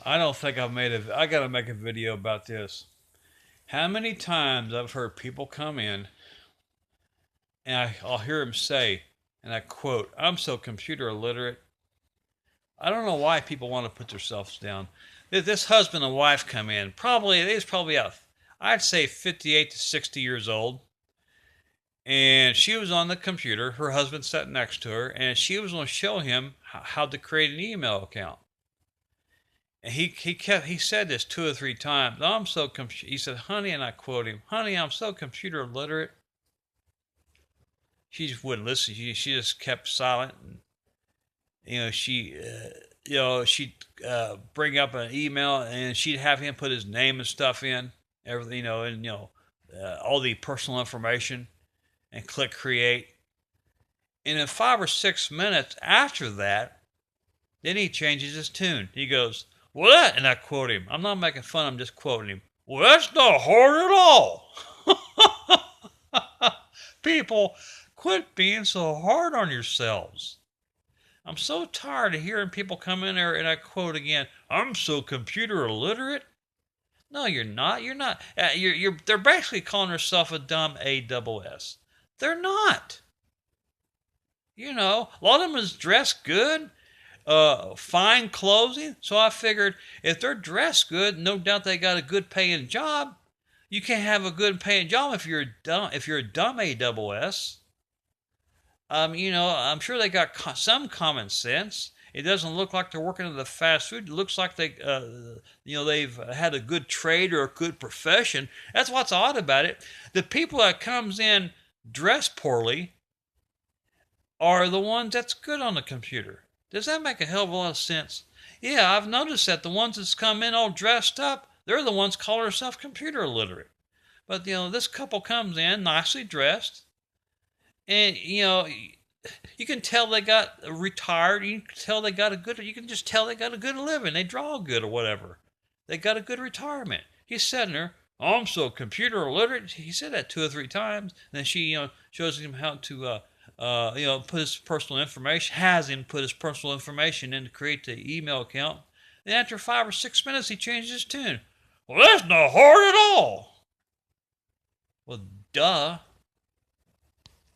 I don't think I've made a. I gotta make a video about this. How many times I've heard people come in and I'll hear them say, and I quote, "I'm so computer illiterate." I don't know why people want to put themselves down. This husband and wife come in. Probably they was probably out. I'd say 58 to 60 years old, and she was on the computer. Her husband sat next to her, and she was going to show him how to create an email account. And he said this two or three times. He said, "Honey," and I quote him, "Honey, I'm so computer illiterate." She just wouldn't listen. She just kept silent. And, she'd bring up an email and she'd have him put his name and stuff in, everything, all the personal information, and click create. And in 5 or 6 minutes after that, then he changes his tune. He goes, "What?" And I quote him. I'm not making fun. I'm just quoting him. "Well, that's not hard at all." People, quit being so hard on yourselves. I'm so tired of hearing people come in there and I quote again, "I'm so computer illiterate." No, you're not. You're not. They're basically calling themselves a dumb AWS. They're not. A lot of them is dressed good, fine clothing. So I figured if they're dressed good, no doubt they got a good paying job. You can't have a good paying job if you're dumb. If you're a dumb AWS. I'm sure they got some common sense. It doesn't look like they're working in the fast food. It looks like they've had a good trade or a good profession. That's what's odd about it. The people that comes in dressed poorly are the ones that's good on the computer. Does that make a hell of a lot of sense? Yeah, I've noticed that the ones that's come in all dressed up, they're the ones call themselves computer illiterate. But this couple comes in nicely dressed, and you can tell they got retired. You can tell they got a good. You can just tell they got a good living. They draw good or whatever. They got a good retirement. He's sitting there. "I'm so computer illiterate." He said that two or three times. And then she, shows him how to, put his personal information. Has him put his personal information in to create the email account. Then after 5 or 6 minutes, he changes his tune. "Well, that's not hard at all." Well, duh.